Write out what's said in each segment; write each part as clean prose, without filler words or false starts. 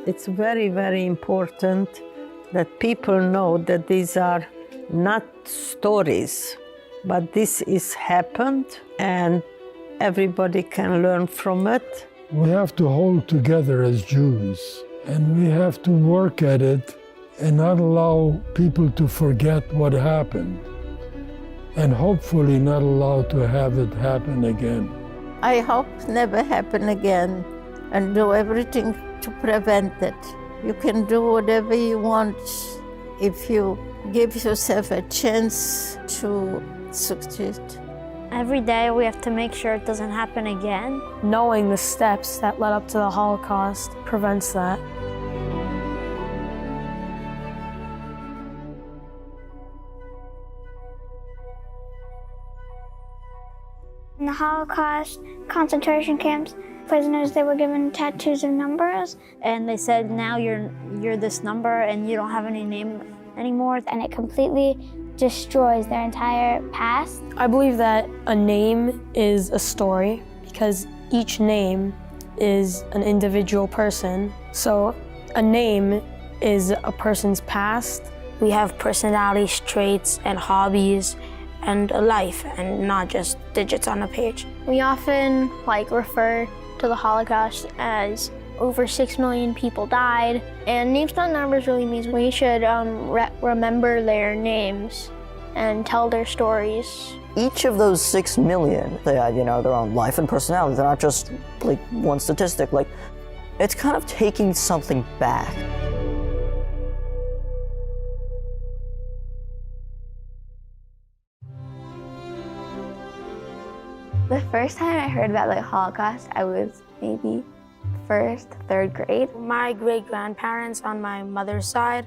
It's very, very important that people know that these are not stories, but this is happened and everybody can learn from it. We have to hold together as Jews, and we have to work at it and not allow people to forget what happened, and hopefully not allow to have it happen again. I hope never happen again and do everything to prevent it. You can do whatever you want if you give yourself a chance to succeed. Every day we have to make sure it doesn't happen again. Knowing the steps that led up to the Holocaust prevents that. In the Holocaust concentration camps, prisoners, they were given tattoos of numbers. And they said, now you're this number and you don't have any name anymore. And it completely destroys their entire past. I believe that a name is a story because each name is an individual person. So a name is a person's past. We have personalities, traits, and hobbies, and a life, and not just digits on a page. We often refer to the Holocaust as over 6 million people died, and names not numbers really means we should remember their names and tell their stories. Each of those 6 million, they had, their own life and personality. They're not just one statistic. It's kind of taking something back. The first time I heard about the Holocaust, I was maybe first, third grade. My great-grandparents on my mother's side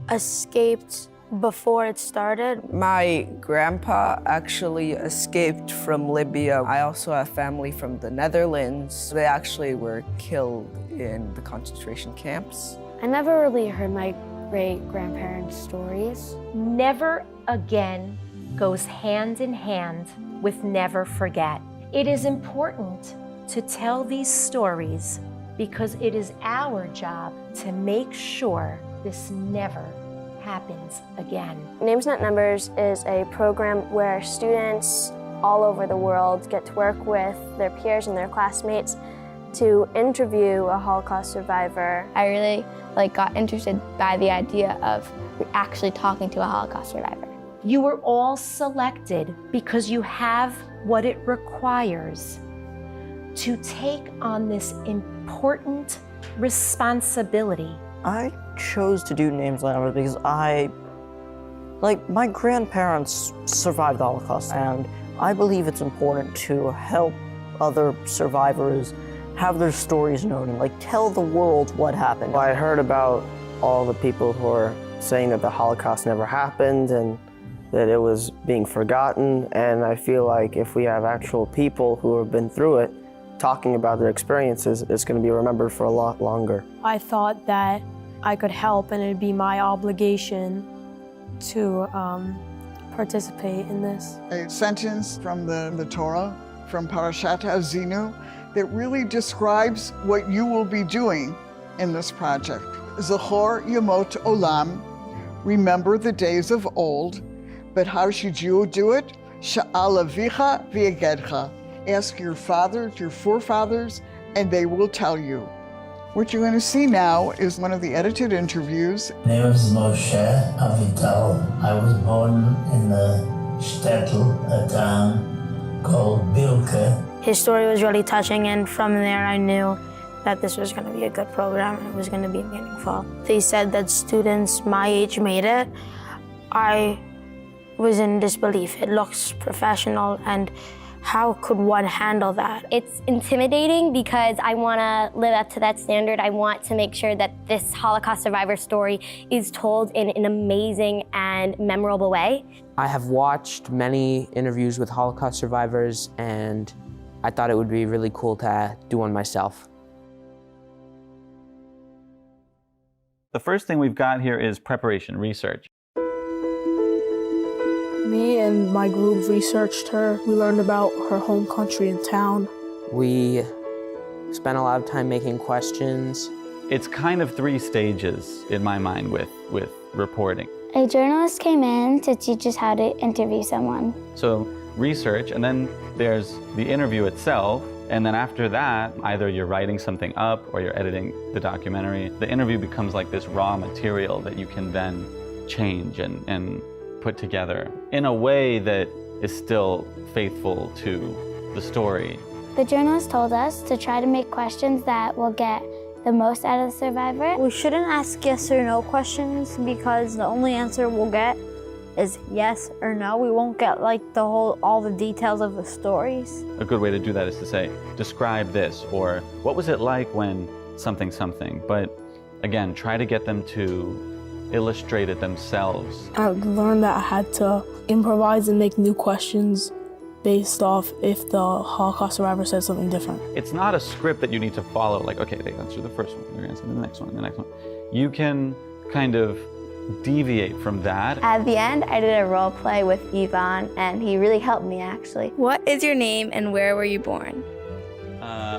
escaped before it started. My grandpa actually escaped from Libya. I also have family from the Netherlands. They actually were killed in the concentration camps. I never really heard my great-grandparents' stories. Never again goes hand in hand with never forget. It is important to tell these stories because it is our job to make sure this never happens again. Names Not Numbers is a program where students all over the world get to work with their peers and their classmates to interview a Holocaust survivor. I really got interested by the idea of actually talking to a Holocaust survivor. You were all selected because you have what it requires to take on this important responsibility. I chose to do Names Not Numbers because my grandparents survived the Holocaust, and I believe it's important to help other survivors have their stories known and tell the world what happened. I heard about all the people who are saying that the Holocaust never happened and that it was being forgotten, and I feel like if we have actual people who have been through it talking about their experiences, it's going to be remembered for a lot longer. I thought that I could help and it'd be my obligation to participate in this. A sentence from the Torah, from Parashat Azinu, that really describes what you will be doing in this project. Zachor Yamot Olam, remember the days of old, but how should you do it? Sha'al avicha v'yegedcha. Ask your fathers, your forefathers, and they will tell you. What you're going to see now is one of the edited interviews. My name is Moshe Avital. I was born in the shtetl, a town called Bilke. His story was really touching, and from there I knew that this was going to be a good program and it was going to be meaningful. They said that students my age made it. I was in disbelief. It looks professional, and how could one handle that? It's intimidating because I want to live up to that standard. I want to make sure that this Holocaust survivor story is told in an amazing and memorable way. I have watched many interviews with Holocaust survivors, and I thought it would be really cool to do one myself. The first thing we've got here is preparation, research. Me and my group researched her. We learned about her home country and town. We spent a lot of time making questions It's kind of 3 stages in my mind with reporting. A journalist came in to teach us how to interview someone. So research, and then there's the interview itself, and then after that, either you're writing something up or you're editing the documentary. The interview becomes like this raw material that you can then change and put together in a way that is still faithful to the story. The journalist told us to try to make questions that will get the most out of the survivor. We shouldn't ask yes or no questions because the only answer we'll get is yes or no. We won't get like all the details of the stories. A good way to do that is to say, describe this, or what was it like when something. But again, try to get them to illustrate it themselves. I learned that I had to improvise and make new questions based off if the Holocaust survivor said something different. It's not a script that you need to follow, like, okay, they answered the first one, they're answering the next one, and the next one. You can kind of deviate from that. At the end, I did a role play with Ivan, and he really helped me, actually. What is your name and where were you born?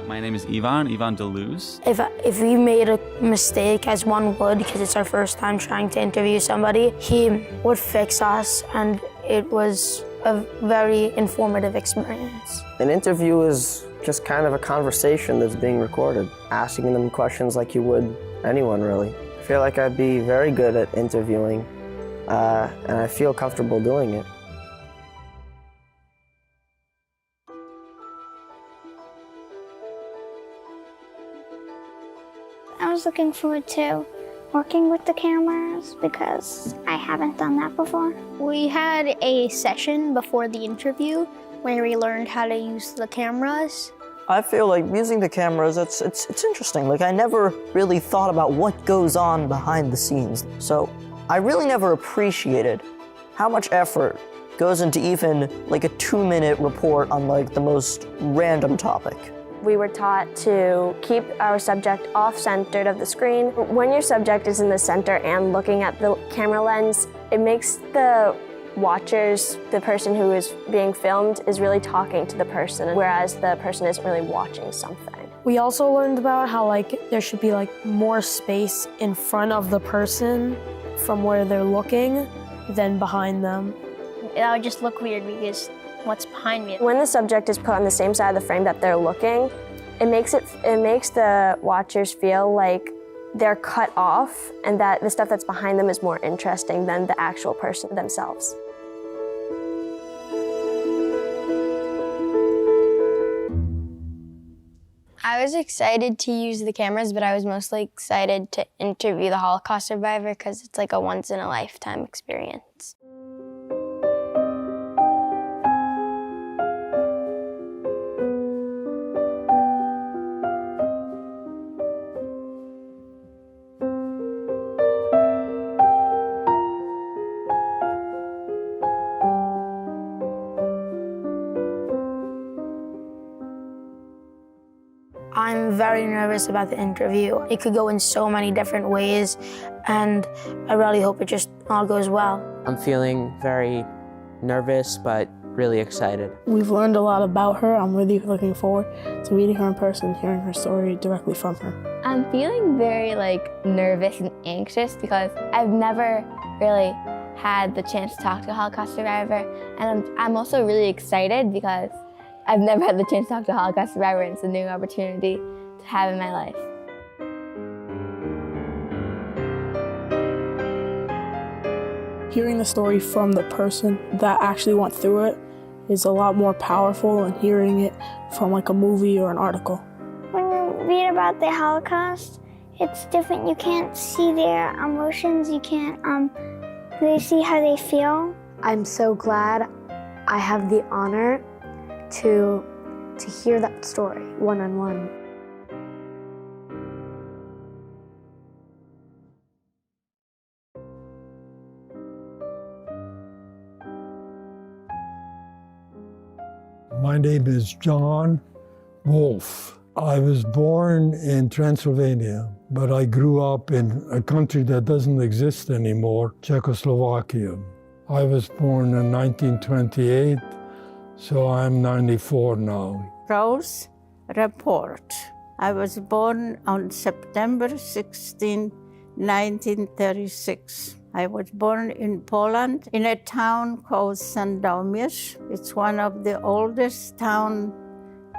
My name is Ivan Deleuze. If we made a mistake, as one would, because it's our first time trying to interview somebody, he would fix us, and it was a very informative experience. An interview is just kind of a conversation that's being recorded, asking them questions like you would anyone, really. I feel like I'd be very good at interviewing, and I feel comfortable doing it. I was looking forward to working with the cameras because I haven't done that before. We had a session before the interview where we learned how to use the cameras. I feel like using the cameras, it's interesting. Like, I never really thought about what goes on behind the scenes. So I really never appreciated how much effort goes into even like a 2-minute report on like the most random topic. We were taught to keep our subject off-centered of the screen. When your subject is in the center and looking at the camera lens, it makes the watchers, the person who is being filmed, is really talking to the person, whereas the person isn't really watching something. We also learned about how there should be more space in front of the person from where they're looking than behind them. That would just look weird because what's behind me. When the subject is put on the same side of the frame that they're looking, it makes the watchers feel like they're cut off and that the stuff that's behind them is more interesting than the actual person themselves. I was excited to use the cameras, but I was mostly excited to interview the Holocaust survivor because it's like a once-in-a-lifetime experience. I'm very nervous about the interview. It could go in so many different ways, and I really hope it just all goes well. I'm feeling very nervous, but really excited. We've learned a lot about her. I'm really looking forward to meeting her in person, hearing her story directly from her. I'm feeling very nervous and anxious because I've never really had the chance to talk to a Holocaust survivor, and I'm also really excited because I've never had the chance to talk to a Holocaust survivor, and it's a new opportunity to have in my life. Hearing the story from the person that actually went through it is a lot more powerful than hearing it from a movie or an article. When you read about the Holocaust, it's different. You can't see their emotions. You can't really see how they feel. I'm so glad I have the honor to hear that story one-on-one. My name is John Wolf. I was born in Transylvania, but I grew up in a country that doesn't exist anymore, Czechoslovakia. I was born in 1928, so I'm 94 now. Rose report. I was born on September 16, 1936. I was born in Poland in a town called Sandomierz. It's one of the oldest towns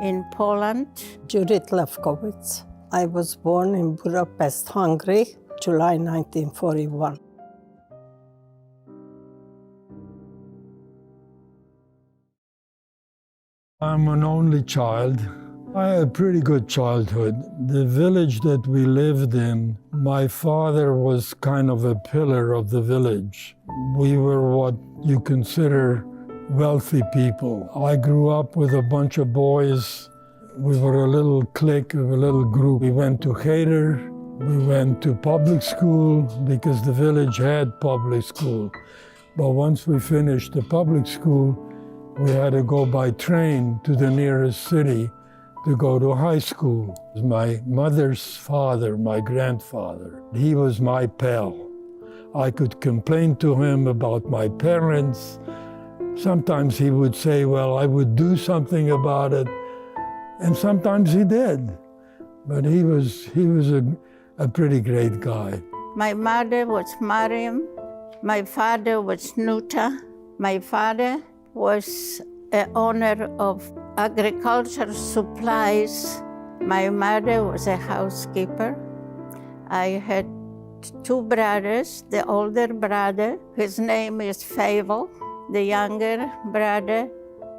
in Poland. Zoli Lefkovits. I was born in Budapest, Hungary, July 1941. I'm an only child. I had a pretty good childhood. The village that we lived in, my father was kind of a pillar of the village. We were what you consider wealthy people. I grew up with a bunch of boys. We were a little clique, a little group. We went to Cheder. We went to public school because the village had public school. But once we finished the public school, we had to go by train to the nearest city to go to high school. My mother's father, my grandfather, he was my pal. I could complain to him about my parents. Sometimes he would say, well, I would do something about it. And sometimes he did. But he was a pretty great guy. My mother was Mariam. My father was Nuta. My father was an owner of agricultural supplies. My mother was a housekeeper. I had two brothers. The older brother, his name is Fable. The younger brother,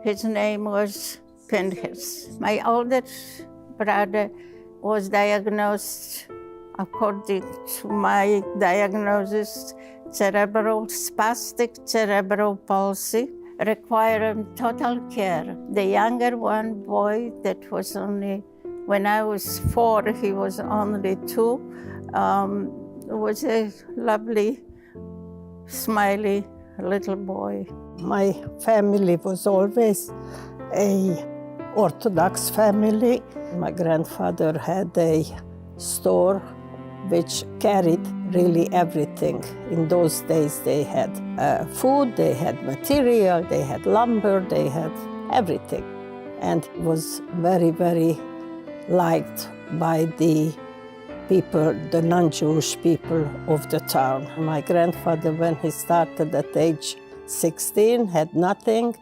his name was Pinchas. My older brother was diagnosed, according to my diagnosis, spastic cerebral palsy, requiring total care. The younger one, boy, that was only, when I was 4, he was only 2, was a lovely, smiley little boy. My family was always a Orthodox family. My grandfather had a store which carried really everything. In those days they had food, they had material, they had lumber, they had everything. And it was very, very liked by the people, the non-Jewish people of the town. My grandfather, when he started at age 16, had nothing.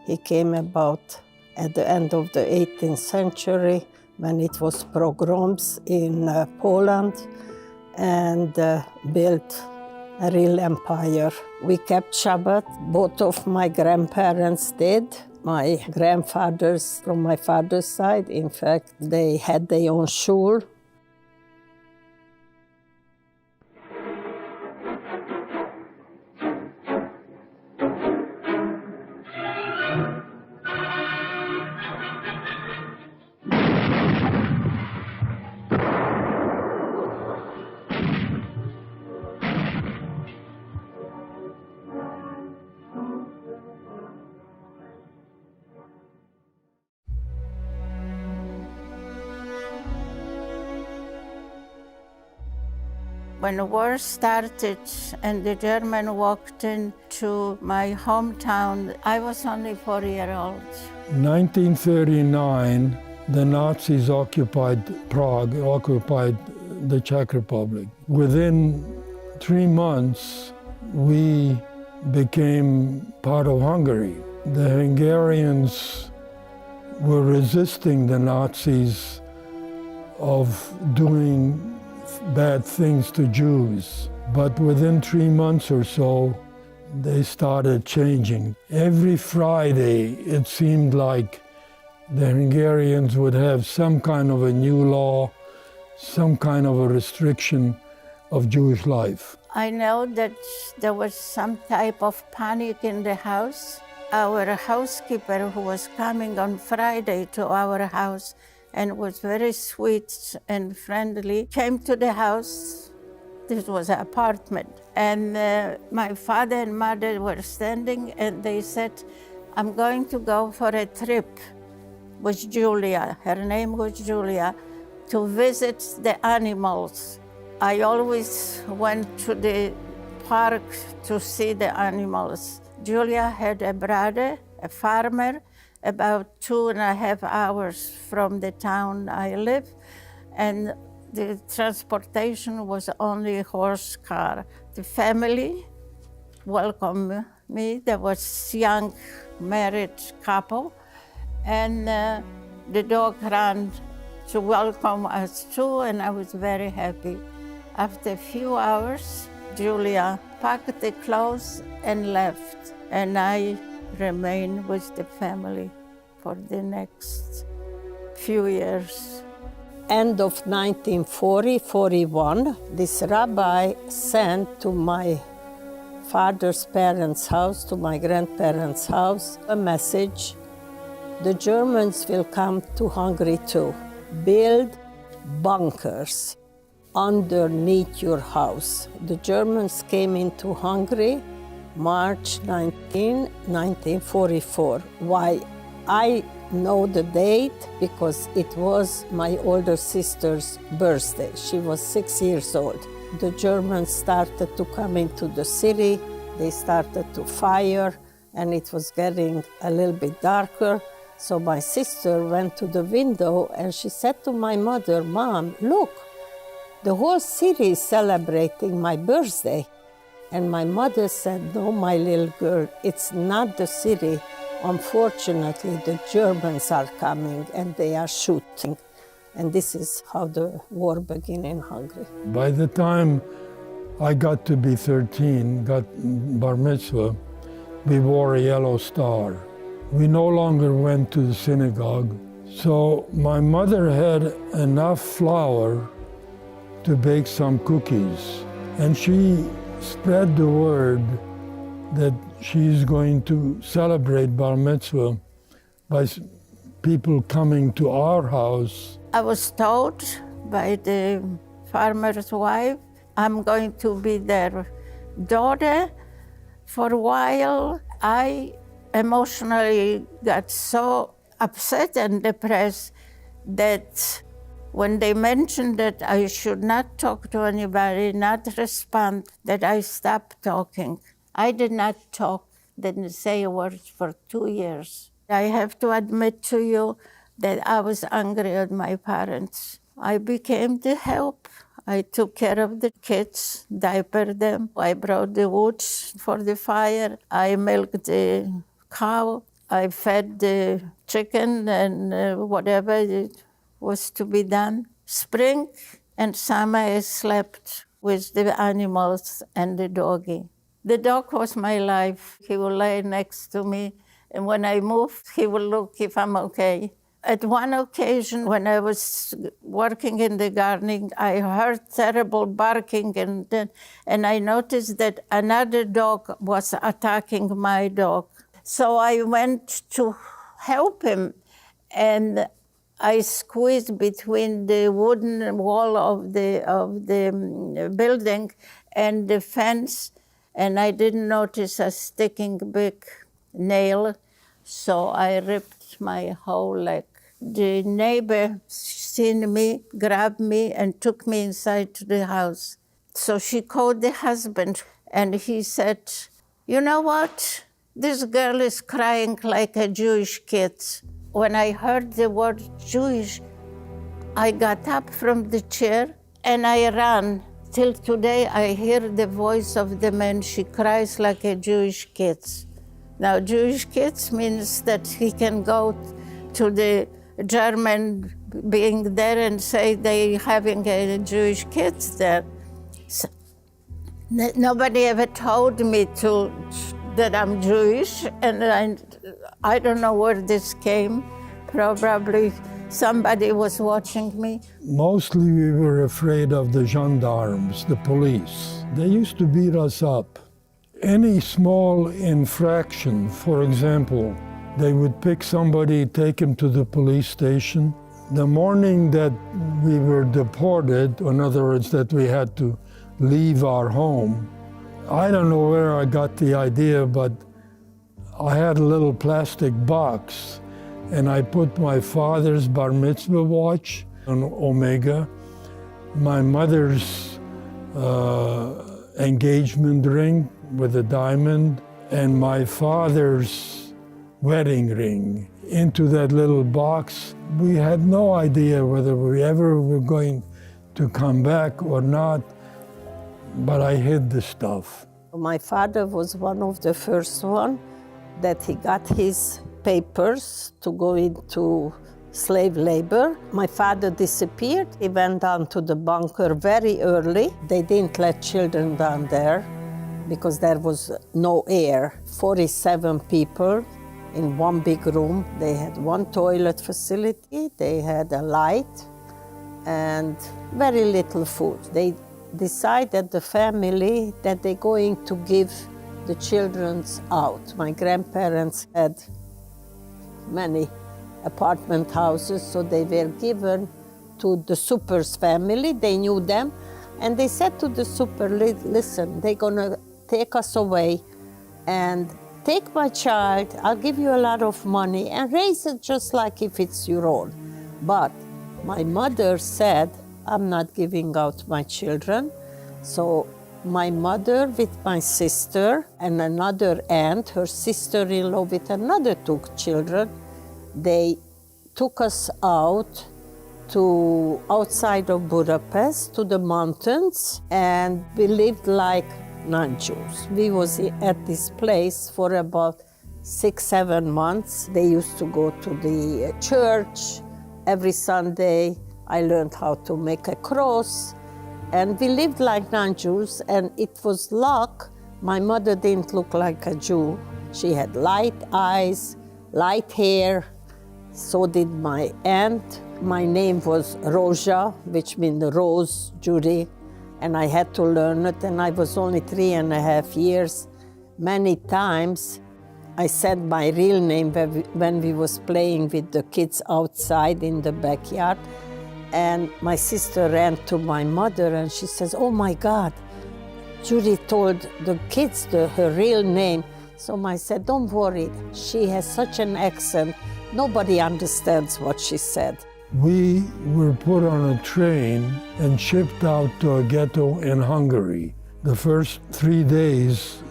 He came about at the end of the 18th century when it was pogroms in Poland, and built a real empire. We kept Shabbat. Both of my grandparents did. My grandfathers from my father's side, in fact, they had their own shul. When the war started and the German walked into my hometown, I was only 4-year-old. In 1939, the Nazis occupied Prague, occupied the Czech Republic. Within 3 months, we became part of Hungary. The Hungarians were resisting the Nazis of doing bad things to Jews. But within 3 months or so, they started changing. Every Friday, it seemed like the Hungarians would have some kind of a new law, some kind of a restriction of Jewish life. I know that there was some type of panic in the house. Our housekeeper, who was coming on Friday to our house and was very sweet and friendly, came to the house. This was an apartment. And my father and mother were standing, and they said, I'm going to go for a trip with Julia. Her name was Julia, to visit the animals. I always went to the park to see the animals. Julia had a brother, a farmer, about 2.5 hours from the town I live, and the transportation was only a horse car. The family welcomed me. There was a young married couple, and the dog ran to welcome us too, and I was very happy. After a few hours, Julia packed the clothes and left, and I remained with the family for the next few years. End of 1940-41, this rabbi sent to my father's parents' house, to my grandparents' house, a message: the Germans will come to Hungary too. Build bunkers underneath your house. The Germans came into Hungary March 19, 1944. Why? I know the date because it was my older sister's birthday. She was 6 years old. The Germans started to come into the city. They started to fire, and it was getting a little bit darker. So my sister went to the window and she said to my mother, "Mom, look, the whole city is celebrating my birthday." And my mother said, "No, my little girl, it's not the city. Unfortunately, the Germans are coming and they are shooting." And this is how the war began in Hungary. By the time I got to be 13, got bar mitzvah, we wore a yellow star. We no longer went to the synagogue. So my mother had enough flour to bake some cookies. And she spread the word that she's going to celebrate bar mitzvah by people coming to our house. I was told by the farmer's wife, I'm going to be their daughter. For a while, I emotionally got so upset and depressed that when they mentioned that I should not talk to anybody, not respond, that I stopped talking. I did not talk, didn't say a word for 2 years. I have to admit to you that I was angry at my parents. I became the help. I took care of the kids, diapered them. I brought the wood for the fire. I milked the cow. I fed the chicken and whatever it was to be done. Spring and summer I slept with the animals and the doggy. The dog was my life. He would lay next to me, and when I moved, he would look if I'm okay. At one occasion, when I was working in the gardening, I heard terrible barking, and I noticed that another dog was attacking my dog. So I went to help him, and I squeezed between the wooden wall of the building and the fence, and I didn't notice a sticking big nail, so I ripped my whole leg. The neighbor seen me, grabbed me, and took me inside to the house. So she called the husband, and he said, "You know what? This girl is crying like a Jewish kid." When I heard the word Jewish, I got up from the chair and I ran. Till today, I hear the voice of the man. She cries like a Jewish kid. Now, Jewish kids means that he can go to the German being there and say they having a Jewish kids there. So, nobody ever told me that I'm Jewish, and I don't know where this came. Probably somebody was watching me. Mostly we were afraid of the gendarmes, the police. They used to beat us up. Any small infraction, for example, they would pick somebody, take him to the police station. The morning that we were deported, in other words, that we had to leave our home, I don't know where I got the idea, but I had a little plastic box, and I put my father's bar mitzvah watch, an Omega, my mother's engagement ring with a diamond, and my father's wedding ring into that little box. We had no idea whether we ever were going to come back or not, but I hid the stuff. My father was one of the first one that he got his papers to go into slave labor. My father disappeared. He went down to the bunker very early. They didn't let children down there because there was no air. 47 people in one big room. They had one toilet facility, they had a light, and very little food. They decided, the family, that they're going to give the children out. My grandparents had many apartment houses, so they were given to the Supers family. They knew them, and they said to the Super, listen, they're gonna take us away and take my child, I'll give you a lot of money and raise it just like if it's your own. But my mother said, I'm not giving out my children. So my mother with my sister and another aunt, her sister-in-law with another two children, they took us out to outside of Budapest, to the mountains, and we lived like non-Jews. We was at this place for about 6-7 months. They used to go to the church every Sunday. I learned how to make a cross, and we lived like non-Jews, and it was luck. My mother didn't look like a Jew. She had light eyes, light hair. So did my aunt. My name was Roja, which means Rose, Judy, and I had to learn it, and I was only 3.5 years. Many times I said my real name when we was playing with the kids outside in the backyard, and my sister ran to my mother and she says, oh my God, Judy told the kids her real name. So I said, don't worry, she has such an accent, nobody understands what she said. We were put on a train and shipped out to a ghetto in Hungary. The first 3 days,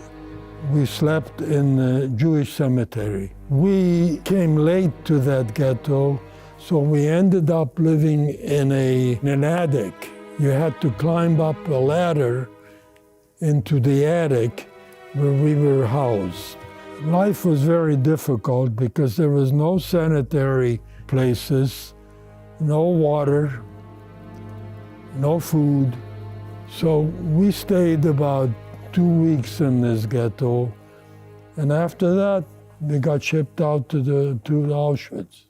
we slept in the Jewish cemetery. We came late to that ghetto, so we ended up living in an attic. You had to climb up a ladder into the attic where we were housed. Life was very difficult because there was no sanitary places, no water, no food. So we stayed about 2 weeks in this ghetto, and after that, we got shipped out to Auschwitz.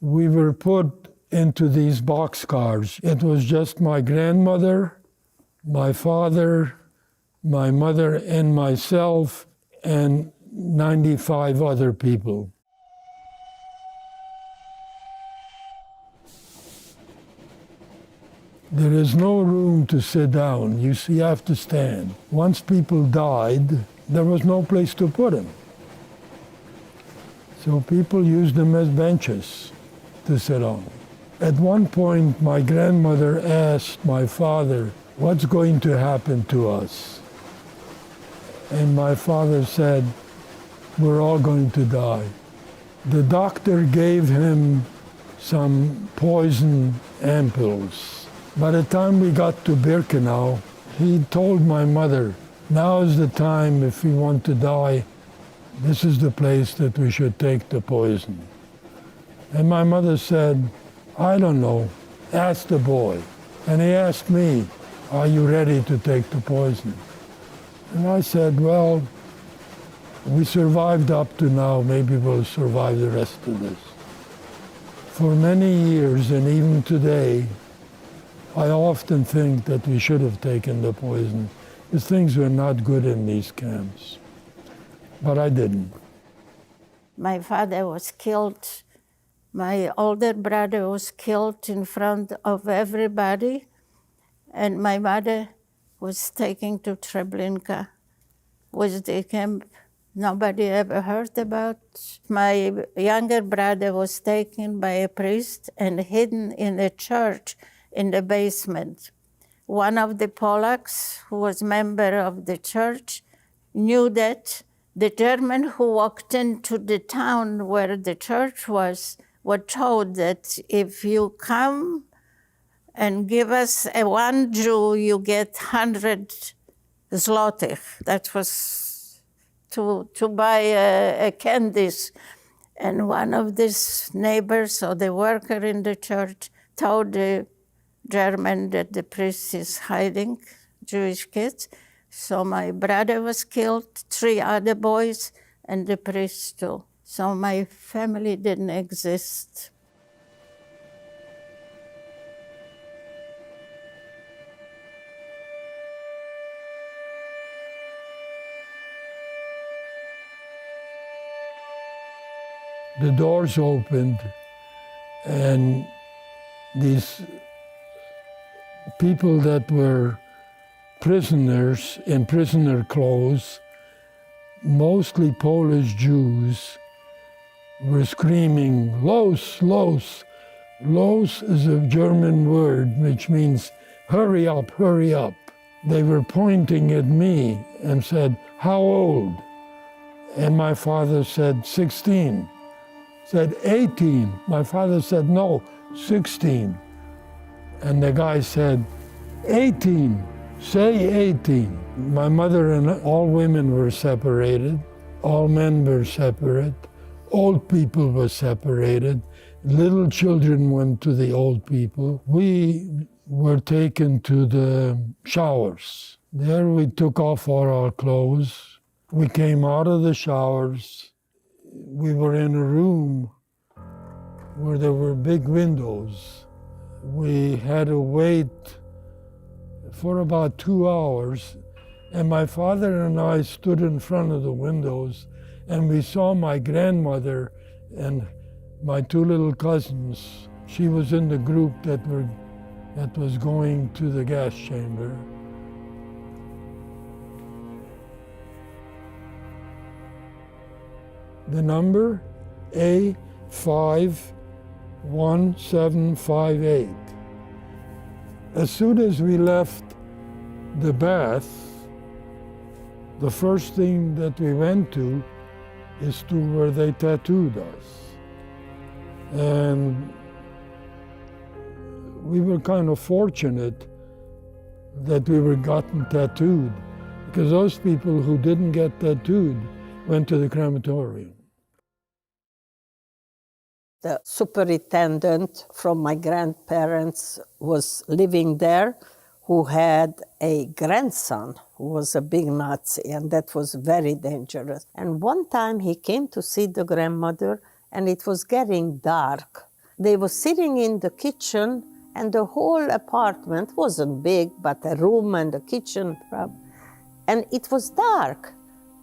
We were put into these boxcars. It was just my grandmother, my father, my mother, and myself, and 95 other people. There is no room to sit down. You have to stand. Once people died, there was no place to put them. So people used them as benches to sit on. At one point, my grandmother asked my father, what's going to happen to us? And my father said, we're all going to die. The doctor gave him some poison ampules. By the time we got to Birkenau, he told my mother, now is the time, if we want to die, this is the place that we should take the poison. And my mother said, I don't know, ask the boy. And he asked me, are you ready to take the poison? And I said, well, we survived up to now, maybe we'll survive the rest of this. For many years, and even today, I often think that we should have taken the poison, because things were not good in these camps. But I didn't. My father was killed. My older brother was killed in front of everybody. And my mother was taken to Treblinka, was the camp nobody ever heard about. My younger brother was taken by a priest and hidden in a church in the basement. One of the Polacks, who was member of the church, knew that The German who walked into the town where the church was were told that if you come and give us one Jew, you get 100 zlotych. That was to buy a candies. And one of these neighbors or the worker in the church told the German that the priest is hiding Jewish kids. So my brother was killed, 3 other boys, and the priest too. So my family didn't exist. The doors opened, and these people that were prisoners in prisoner clothes, mostly Polish Jews, were screaming, "Los, los." Los is a German word which means hurry up, hurry up. They were pointing at me and said, "How old?" And my father said, 16. Said 18. My father said, no, 16. And the guy said, 18. Say 18. My mother and all women were separated. All men were separate. Old people were separated. Little children went to the old people. We were taken to the showers. There we took off all our clothes. We came out of the showers. We were in a room where there were big windows. We had to wait for about 2 hours, and my father and I stood in front of the windows, and we saw my grandmother and my 2 little cousins. She was in the group that was going to the gas chamber. The number A51758. As soon as we left the bath, the first thing that we went to is to where they tattooed us. And we were kind of fortunate that we were gotten tattooed, because those people who didn't get tattooed went to the crematorium. The superintendent from my grandparents was living there, who had a grandson who was a big Nazi, and that was very dangerous. And one time he came to see the grandmother, and it was getting dark. They were sitting in the kitchen, and the whole apartment wasn't big, but a room and a kitchen, and it was dark.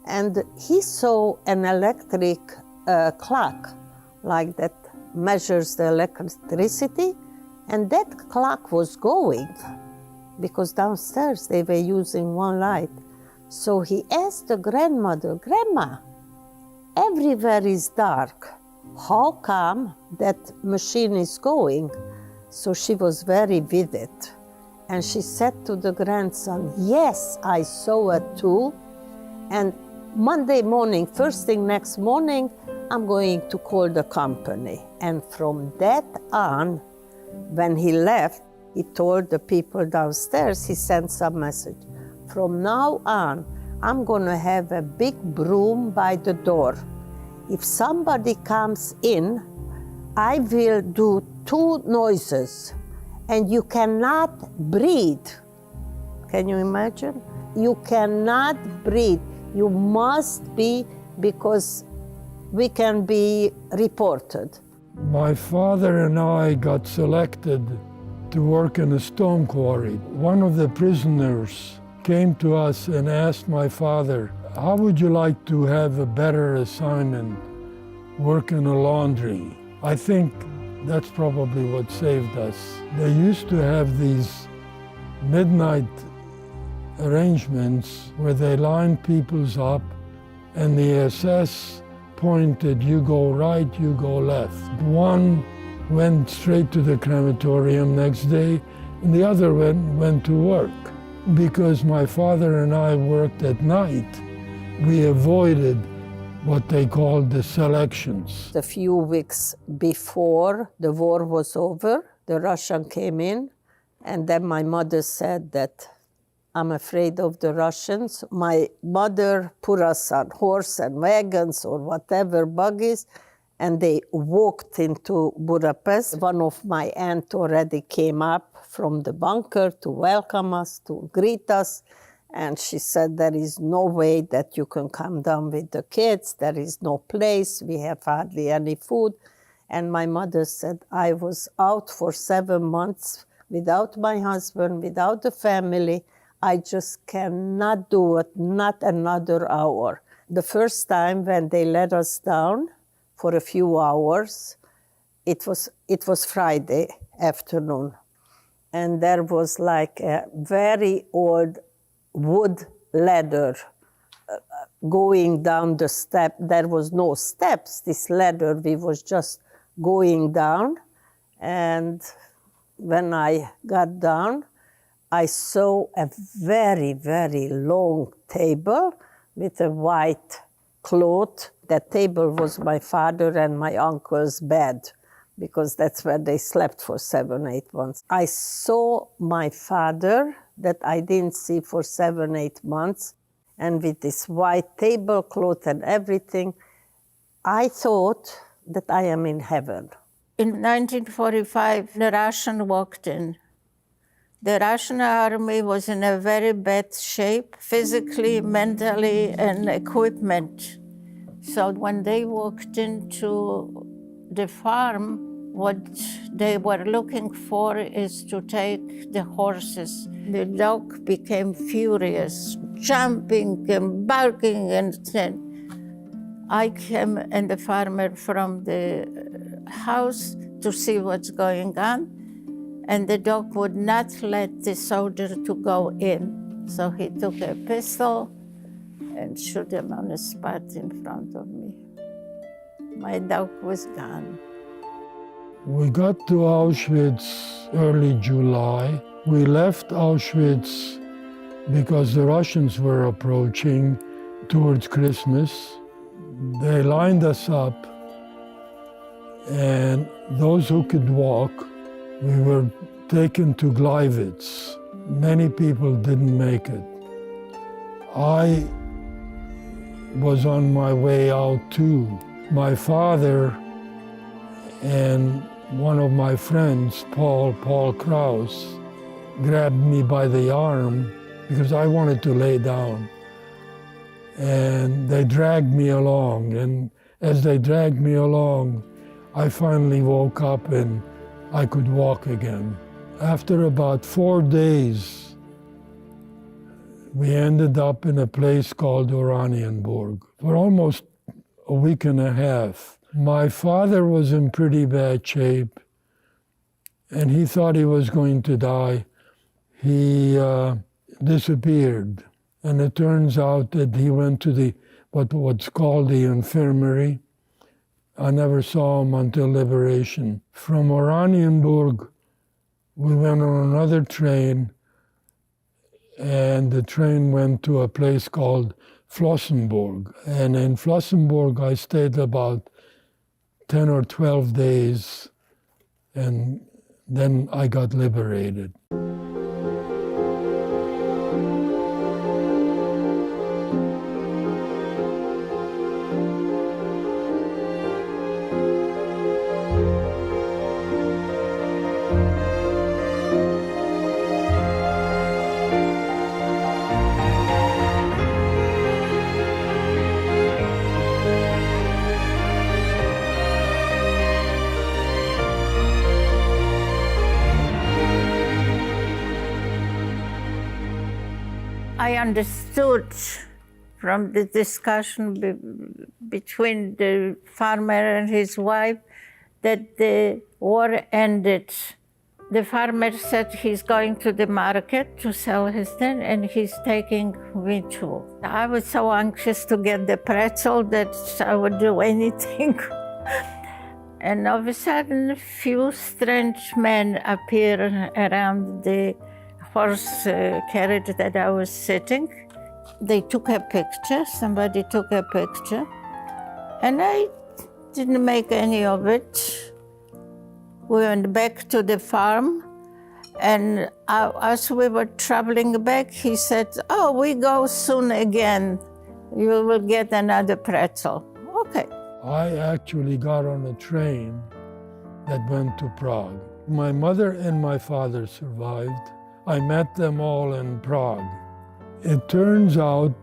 And he saw an electric clock, like that measures the electricity, and that clock was going, because downstairs they were using one light. So he asked the grandmother, "Grandma, everywhere is dark. How come that machine is going?" So she was very vivid. And she said to the grandson, "Yes, I saw it too. And Monday morning, first thing next morning, I'm going to call the company." And from that on, when he left, he told the people downstairs, he sent some message. "From now on, I'm going to have a big broom by the door. If somebody comes in, I will do 2 noises, and you cannot breathe." Can you imagine? You cannot breathe. You must be, because we can be reported. My father and I got selected to work in a stone quarry. One of the prisoners came to us and asked my father, "How would you like to have a better assignment, work in a laundry?" I think that's probably what saved us. They used to have these midnight arrangements where they lined people's up, and the SS pointed, "You go right, you go left." One went straight to the crematorium next day, and the other went to work. Because my father and I worked at night, we avoided what they called the selections. A few weeks before the war was over, the Russian came in, and then my mother said that I'm afraid of the Russians. My mother put us on horse and wagons or whatever, buggies, and they walked into Budapest. One of my aunt already came up from the bunker to welcome us, to greet us. And she said, there is no way that you can come down with the kids. There is no place. We have hardly any food. And my mother said, I was out for 7 months without my husband, without the family. I just cannot do it, not another hour. The first time when they let us down for a few hours, it was Friday afternoon. And there was like a very old wood ladder going down the step. There was no steps, this ladder, we was just going down. And when I got down, I saw a very, very long table with a white cloth. That table was my father and my uncle's bed, because that's where they slept for 7, 8 months. I saw my father that I didn't see for 7, 8 months, and with this white tablecloth and everything, I thought that I am in heaven. In 1945, the Russian walked in. The Russian army was in a very bad shape, physically, mentally, and equipment. So when they walked into the farm, what they were looking for is to take the horses. The dog became furious, jumping and barking, and I came and the farmer from the house to see what's going on, and the dog would not let the soldier to go in. So he took a pistol and shot him on the spot in front of me. My dog was gone. We got to Auschwitz early July. We left Auschwitz because the Russians were approaching towards Christmas. They lined us up, and those who could walk, we were taken to Gleiwitz. Many people didn't make it. I was on my way out too. My father and one of my friends, Paul Kraus, grabbed me by the arm because I wanted to lay down. And they dragged me along. And as they dragged me along, I finally woke up and I could walk again. After about 4 days, we ended up in a place called Oranienburg for almost a week and a half. My father was in pretty bad shape, and he thought he was going to die. He disappeared, and it turns out that he went to what's called the infirmary. I never saw him until liberation. From Oranienburg, we went on another train, and the train went to a place called Flossenburg. And in Flossenburg, I stayed about 10 or 12 days, and then I got liberated. I understood from the discussion between the farmer and his wife that the war ended. The farmer said he's going to the market to sell his thing, and he's taking me too. I was so anxious to get the pretzel that I would do anything. And all of a sudden, a few strange men appear around the horse carriage that I was sitting, they took a picture, somebody took a picture, and I didn't make any of it. We went back to the farm, and as we were traveling back, he said, "Oh, we go soon again. You will get another pretzel." Okay. I actually got on a train that went to Prague. My mother and my father survived. I met them all in Prague. It turns out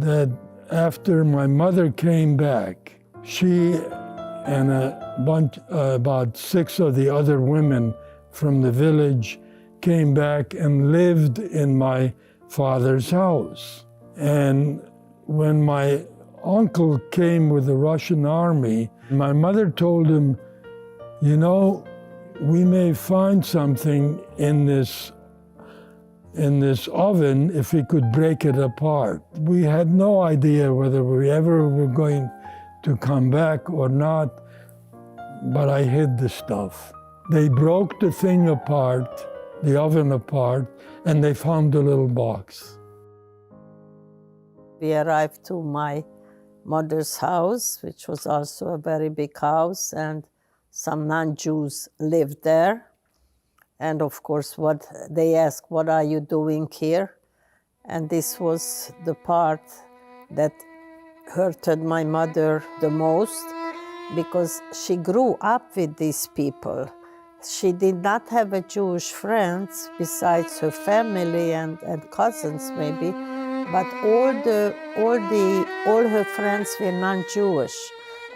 that after my mother came back, she and about 6 of the other women from the village came back and lived in my father's house. And when my uncle came with the Russian army, my mother told him, "You know, we may find something in this oven if we could break it apart." We had no idea whether we ever were going to come back or not, but I hid the stuff. They broke the thing apart, the oven apart, and they found a little box. We arrived to my mother's house, which was also a very big house, and some non-Jews lived there. And of course, they asked, "What are you doing here?" And this was the part that hurted my mother the most, because she grew up with these people. She did not have a Jewish friends besides her family and cousins maybe, but all her friends were non-Jewish,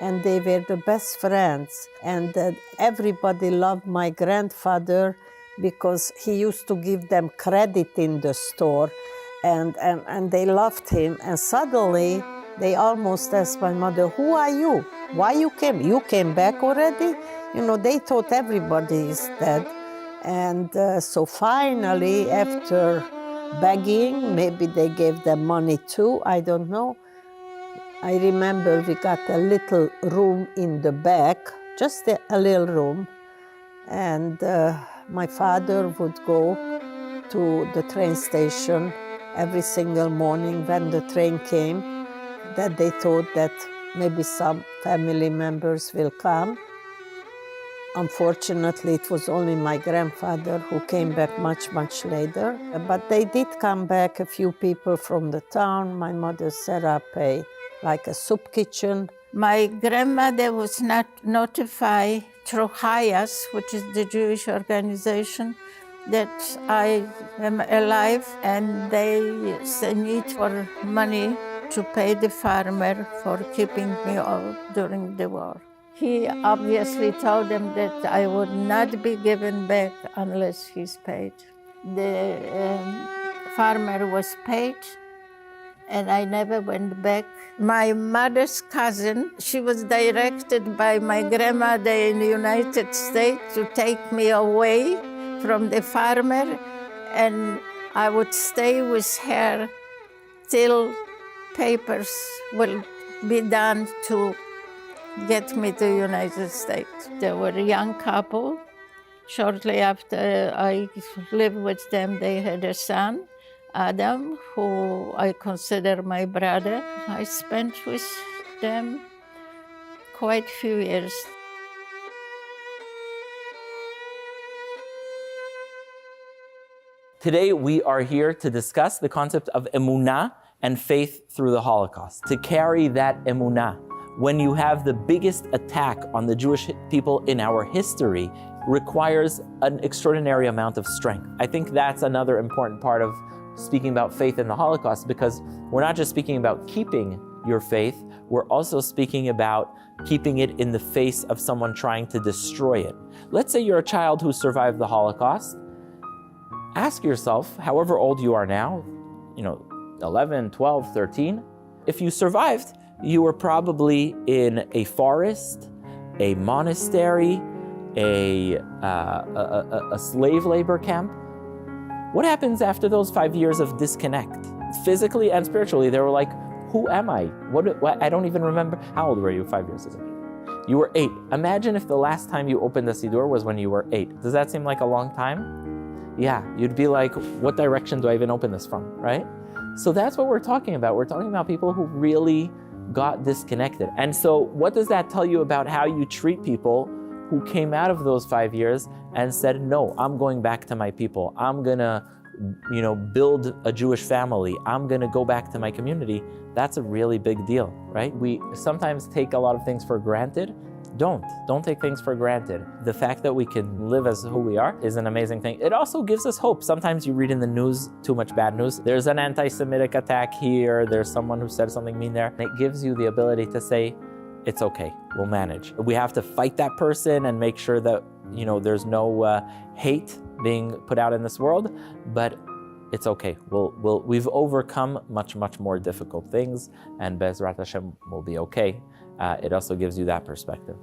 and they were the best friends. And everybody loved my grandfather because he used to give them credit in the store, and they loved him. And suddenly they almost asked my mother, "Who are you? Why you came? You came back already?" You know, they thought everybody is dead. And so finally, after begging, maybe they gave them money too, I don't know. I remember we got a little room in the back, just a little room. And my father would go to the train station every single morning when the train came, that they thought that maybe some family members will come. Unfortunately, it was only my grandfather who came back much, much later. But they did come back, a few people from the town. My mother set up a soup kitchen. My grandmother was not notified through Hayas, which is the Jewish organization, that I am alive, and they need for money to pay the farmer for keeping me out during the war. He obviously told them that I would not be given back unless he's paid. The farmer was paid, and I never went back. My mother's cousin, she was directed by my grandmother in the United States to take me away from the farmer, and I would stay with her till papers will be done to get me to the United States. They were a young couple. Shortly after I lived with them, they had a son, Adam, who I consider my brother. I spent with them quite a few years. Today we are here to discuss the concept of emunah and faith through the Holocaust. To carry that emunah when you have the biggest attack on the Jewish people in our history requires an extraordinary amount of strength. I think that's another important part of speaking about faith in the Holocaust, because we're not just speaking about keeping your faith, we're also speaking about keeping it in the face of someone trying to destroy it. Let's say you're a child who survived the Holocaust. Ask yourself, however old you are now, 11, 12, 13, if you survived, you were probably in a forest, a monastery, a slave labor camp. What happens after those 5 years of disconnect? Physically and spiritually, they were like, who am I? What? I don't even remember. How old were you 5 years ago? You were 8. Imagine if the last time you opened the Siddur was when you were 8. Does that seem like a long time? Yeah, you'd be like, what direction do I even open this from, right? So that's what we're talking about. We're talking about people who really got disconnected. And so what does that tell you about how you treat people who came out of those 5 years and said, no, I'm going back to my people. I'm gonna, build a Jewish family. I'm gonna go back to my community. That's a really big deal, right? We sometimes take a lot of things for granted. Don't take things for granted. The fact that we can live as who we are is an amazing thing. It also gives us hope. Sometimes you read in the news too much bad news. There's an anti-Semitic attack here. There's someone who said something mean there. It gives you the ability to say, it's okay, we'll manage. We have to fight that person and make sure that there's no hate being put out in this world, but it's okay. We've overcome much, much more difficult things, and Be'ezrat Hashem will be okay. It also gives you that perspective.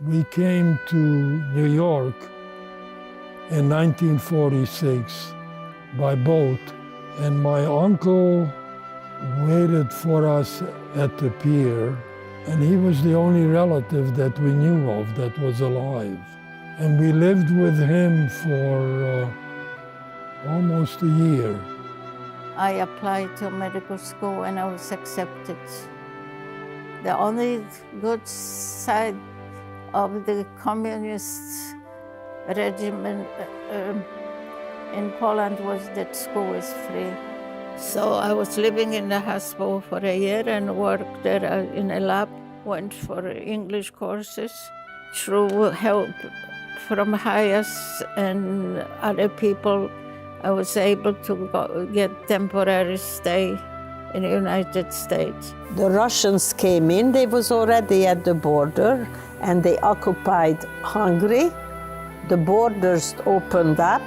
We came to New York in 1946 by boat, and my uncle waited for us at the pier, and he was the only relative that we knew of that was alive. And we lived with him for almost a year. I applied to medical school and I was accepted. The only good side of the communist regime in Poland was that school is free. So I was living in the hospital for a year and worked there in a lab, went for English courses. Through help from Hayas and other people, I was able to get temporary stay in the United States. The Russians came in, they was already at the border, and they occupied Hungary. The borders opened up,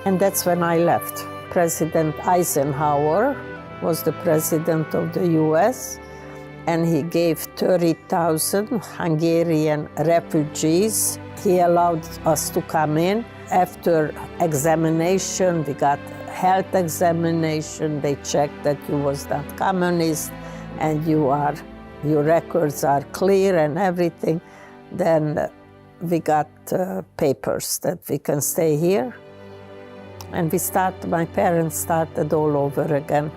and that's when I left. President Eisenhower was the president of the US, and he gave 30,000 Hungarian refugees. He allowed us to come in. After examination, we got health examination. They checked that you was not communist and your records are clear and everything. Then we got papers that we can stay here. And my parents started all over again.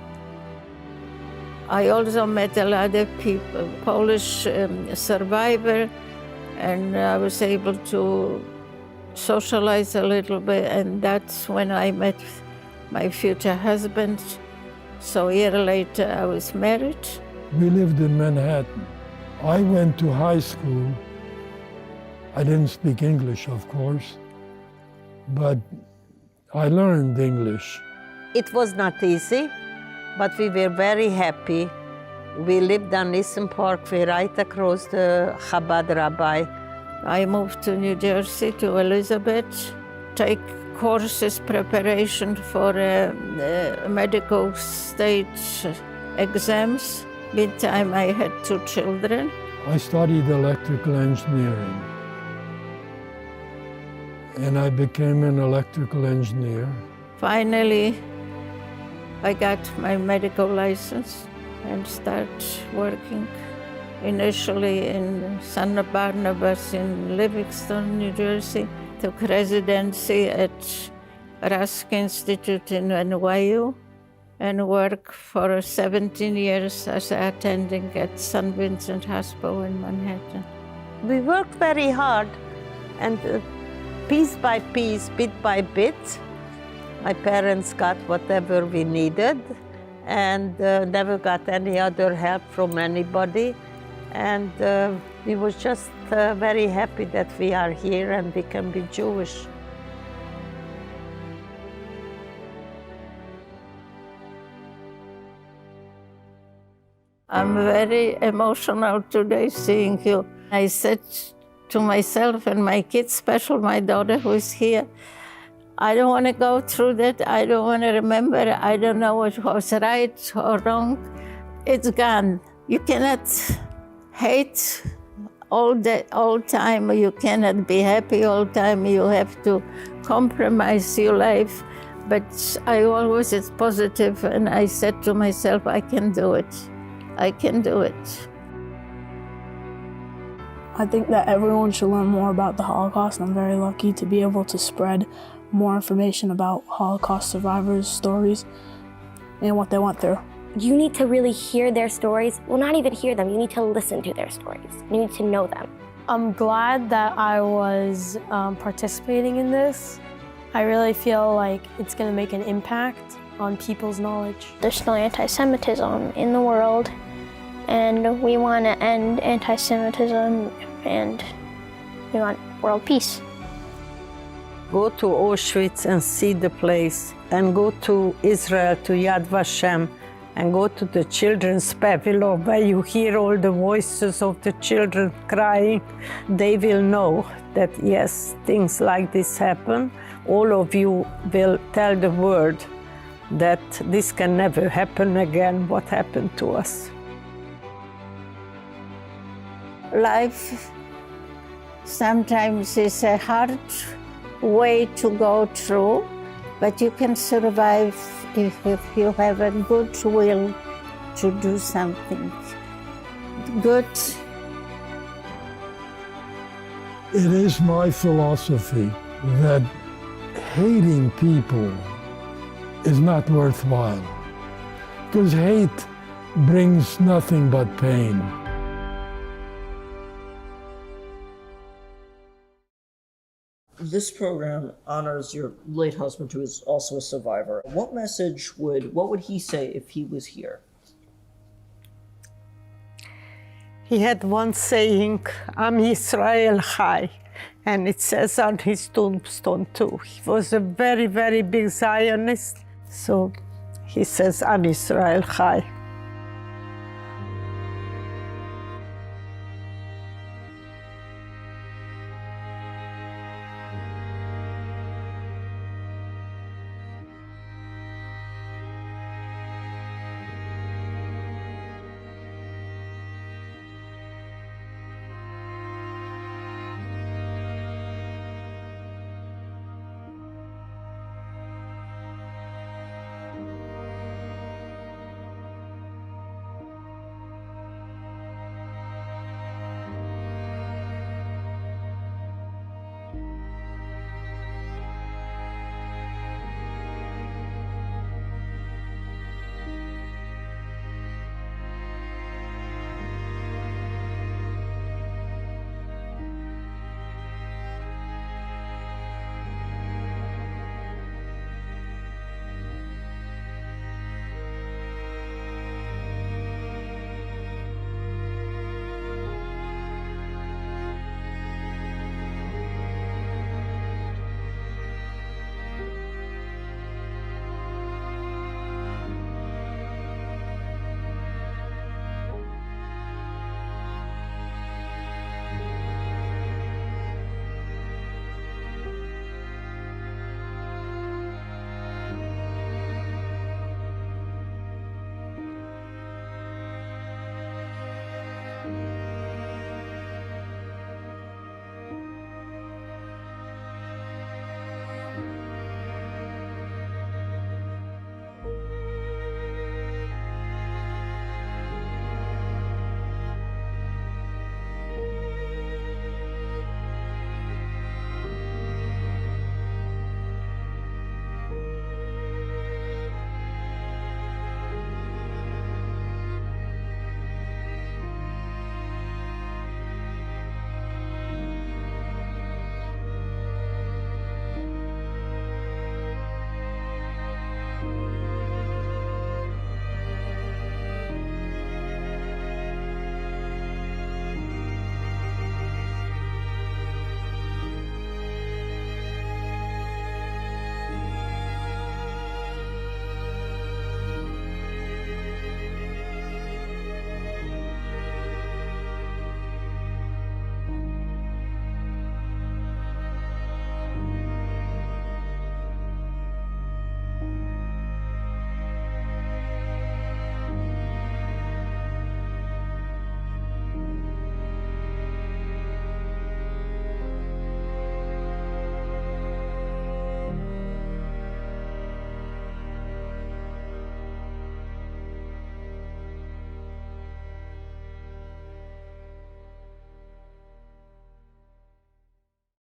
I also met a lot of people, Polish survivor, and I was able to socialize a little bit, and that's when I met my future husband. So a year later, I was married. We lived in Manhattan. I went to high school. I didn't speak English, of course, but I learned English. It was not easy, but we were very happy. We lived on Nissen Parkway, right across the Chabad rabbi. I moved to New Jersey, to Elizabeth, take courses, preparation for medical stage exams. Meantime, I had 2 children. I studied electrical engineering, and I became an electrical engineer. Finally, I got my medical license and started working initially in San Barnabas in Livingston, New Jersey. Took residency at Rusk Institute in NYU and worked for 17 years as an attending at St. Vincent Hospital in Manhattan. We worked very hard, and piece by piece, bit by bit, my parents got whatever we needed and never got any other help from anybody. And we were just very happy that we are here and we can be Jewish. I'm very emotional today seeing you. I said to myself and my kids, especially my daughter who is here, I don't want to go through that. I don't want to remember. I don't know what was right or wrong. It's gone. You cannot hate all time. You cannot be happy all time. You have to compromise your life. But I always is positive, and I said to myself, I can do it. I can do it. I think that everyone should learn more about the Holocaust. I'm very lucky to be able to spread more information about Holocaust survivors' stories and what they went through. You need to really hear their stories. Well, not even hear them, you need to listen to their stories. You need to know them. I'm glad that I was participating in this. I really feel like it's going to make an impact on people's knowledge. There's still anti-Semitism in the world, and we want to end anti-Semitism, and we want world peace. Go to Auschwitz and see the place, and go to Israel, to Yad Vashem, and go to the children's pavilion where you hear all the voices of the children crying. They will know that yes, things like this happen. All of you will tell the world that this can never happen again, what happened to us. Life sometimes is a hard way to go through, but you can survive if you have a good will to do something good. It is my philosophy that hating people is not worthwhile, because hate brings nothing but pain. This program honors your late husband, who is also a survivor. What would he say if he was here? He had one saying, Am Yisrael Chai, and it says on his tombstone too. He was a very, very big Zionist, so he says, Am Yisrael Chai.